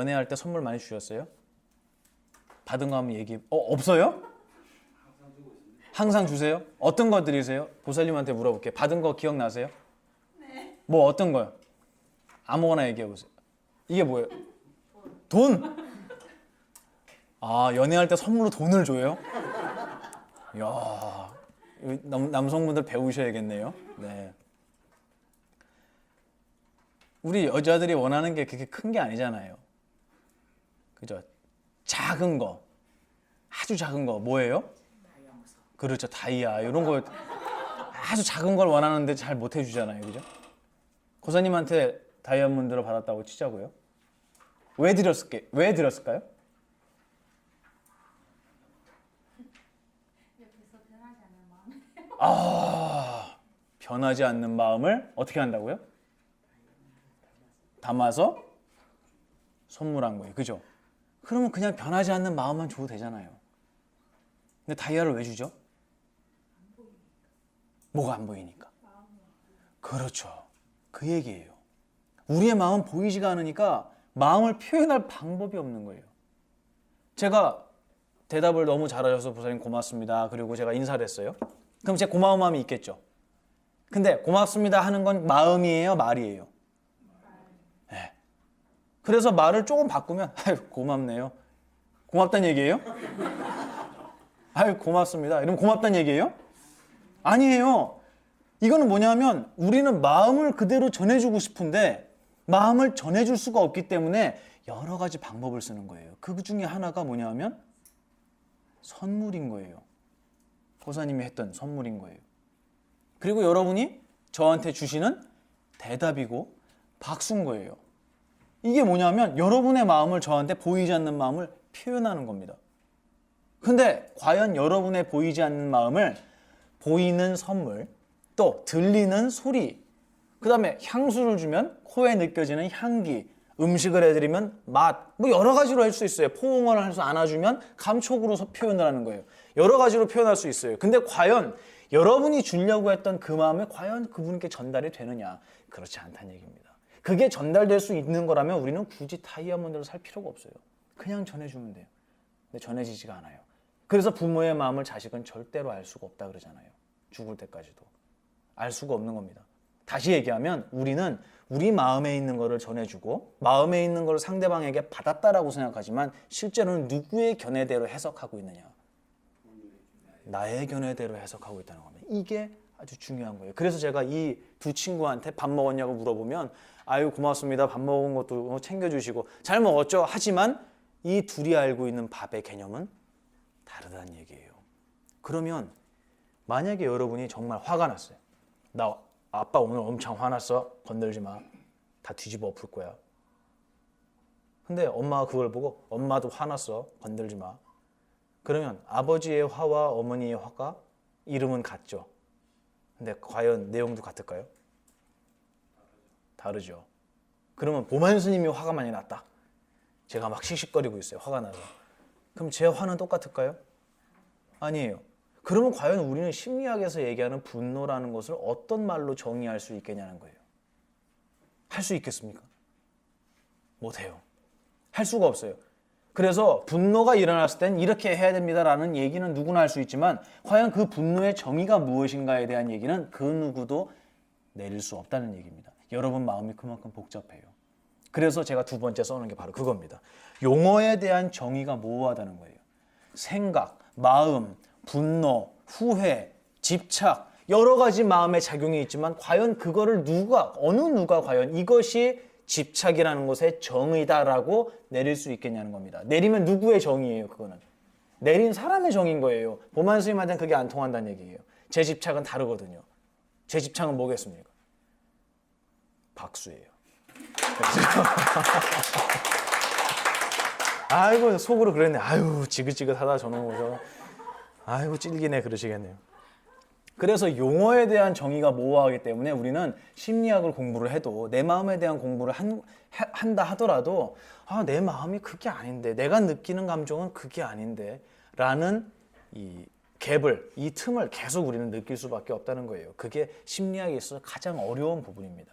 연애할 때 선물 많이 주셨어요? 받은 거 한번 얘기. 없어요? 항상 주세요? 어떤 거 드리세요? 보살님한테 물어볼게요. 받은 거 기억나세요? 네. 뭐 어떤 거요? 아무거나 얘기해 보세요. 이게 뭐예요? 돈? 아, 연애할 때 선물로 돈을 줘요? 이야, 남성분들 배우셔야겠네요. 네. 우리 여자들이 원하는 게 그렇게 큰 게 아니잖아요. 그죠? 작은 거, 아주 작은 거 뭐예요? 그렇죠, 다이아 이런 거 아주 작은 걸 원하는데 잘 못 해주잖아요, 그죠? 고사님한테 다이아몬드를 받았다고 치자고요. 왜 드렸을까요? 옆에서 변하지 않는 마음. 아, 변하지 않는 마음을 어떻게 한다고요? 담아서 선물한 거예요, 그죠? 그러면 그냥 변하지 않는 마음만 줘도 되잖아요. 근데 다이아를 왜 주죠? 뭐가 안 보이니까. 그렇죠. 그 얘기예요. 우리의 마음은 보이지가 않으니까 마음을 표현할 방법이 없는 거예요. 제가 대답을 너무 잘하셔서 보살님 고맙습니다. 그리고 제가 인사를 했어요. 그럼 제 고마운 마음이 있겠죠. 근데 고맙습니다 하는 건 마음이에요, 말이에요? 네. 그래서 말을 조금 바꾸면 아유 고맙네요. 고맙다는 얘기예요? 아유 고맙습니다. 이러면 고맙다는 얘기예요? 아니에요. 이거는 뭐냐면 우리는 마음을 그대로 전해주고 싶은데 마음을 전해줄 수가 없기 때문에 여러 가지 방법을 쓰는 거예요. 그 중에 하나가 뭐냐면 선물인 거예요. 고사님이 했던 선물인 거예요. 그리고 여러분이 저한테 주시는 대답이고 박수인 거예요. 이게 뭐냐면 여러분의 마음을 저한테 보이지 않는 마음을 표현하는 겁니다. 근데 과연 여러분의 보이지 않는 마음을 보이는 선물, 또 들리는 소리, 그 다음에 향수를 주면 코에 느껴지는 향기, 음식을 해드리면 맛, 뭐 여러 가지로 할 수 있어요. 포옹을 해서 안아주면 감촉으로 표현을 하는 거예요. 여러 가지로 표현할 수 있어요. 근데 과연 여러분이 주려고 했던 그 마음이 과연 그분께 전달이 되느냐? 그렇지 않다는 얘기입니다. 그게 전달될 수 있는 거라면 우리는 굳이 다이아몬드를 살 필요가 없어요. 그냥 전해주면 돼요. 근데 전해지지가 않아요. 그래서 부모의 마음을 자식은 절대로 알 수가 없다 그러잖아요. 죽을 때까지도. 알 수가 없는 겁니다. 다시 얘기하면 우리는 우리 마음에 있는 거를 전해주고 마음에 있는 걸 상대방에게 받았다라고 생각하지만 실제로는 누구의 견해대로 해석하고 있느냐. 나의 견해대로 해석하고 있다는 겁니다. 이게 아주 중요한 거예요. 그래서 제가 이 두 친구한테 밥 먹었냐고 물어보면 아유 고맙습니다. 밥 먹은 것도 챙겨주시고 잘 먹었죠. 하지만 이 둘이 알고 있는 밥의 개념은 다르다는 얘기예요. 그러면 만약에 여러분이 정말 화가 났어요. 나 아빠 오늘 엄청 화났어. 건들지 마. 다 뒤집어 엎을 거야. 근데 엄마가 그걸 보고 엄마도 화났어. 건들지 마. 그러면 아버지의 화와 어머니의 화가 이름은 같죠. 근데 과연 내용도 같을까요? 다르죠. 그러면 보만 스님이 화가 많이 났다. 제가 막 씩씩거리고 있어요. 화가 나서. 그럼 제 화는 똑같을까요? 아니에요. 그러면 과연 우리는 심리학에서 얘기하는 분노라는 것을 어떤 말로 정의할 수 있겠냐는 거예요. 할 수 있겠습니까? 못해요. 할 수가 없어요. 그래서 분노가 일어났을 땐 이렇게 해야 됩니다라는 얘기는 누구나 할 수 있지만 과연 그 분노의 정의가 무엇인가에 대한 얘기는 그 누구도 내릴 수 없다는 얘기입니다. 여러분 마음이 그만큼 복잡해요. 그래서 제가 두 번째 써놓은 게 바로 그겁니다. 용어에 대한 정의가 모호하다는 거예요. 생각, 마음, 분노, 후회, 집착 여러 가지 마음의 작용이 있지만 과연 그거를 어느 누가 과연 이것이 집착이라는 것의 정의다라고 내릴 수 있겠냐는 겁니다. 내리면 누구의 정의예요? 그거는 내린 사람의 정의인 거예요. 보만 스님한테는 그게 안 통한다는 얘기예요. 제 집착은 다르거든요. 제 집착은 뭐겠습니까? 박수예요. 아이고 속으로 그랬네. 아유 지긋지긋하다 저놈 오셔. 아이고 찔기네 그러시겠네요. 그래서 용어에 대한 정의가 모호하기 때문에 우리는 심리학을 공부를 해도 내 마음에 대한 공부를 한다 하더라도 내 마음이 그게 아닌데 내가 느끼는 감정은 그게 아닌데 라는 이 갭을, 이 틈을 계속 우리는 느낄 수밖에 없다는 거예요. 그게 심리학에 있어서 가장 어려운 부분입니다.